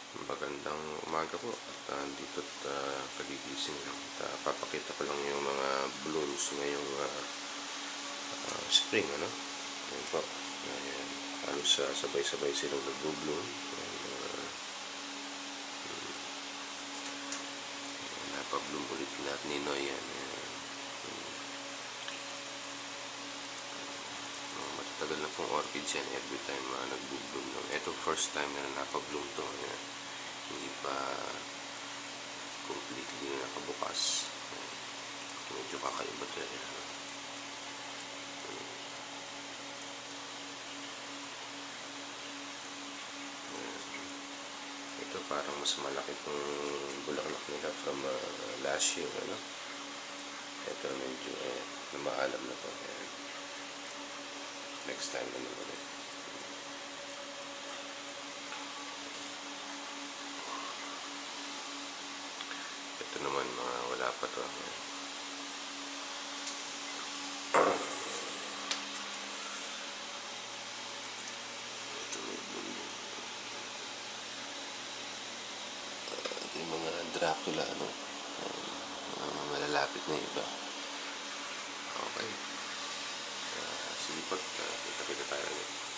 Magandang umaga po at dito't kagigising lang at papakita ko lang yung mga blooms ngayong spring, ano? Ayan po. Ayan. Halos sabay-sabay silang nag-bloom. Napabloom ulit lahat ni Noy yan. Matagal na pong orchids yan, every time nag-bloom. Ito first time na napabloom to. Ayan. Hindi pa completely nakabukas. Medyo kakaiba to yan. Ito parang mas malaki itong bulaklak nila from last year, ano? Ito medyo namaalam na to. Next time na naman ulit. Ito naman mga wala pa to. Ito may bloom. Ito yung mga Dracula, ano? Malalapit na iba. Okay. Sige po, kita-kita tayo ulit.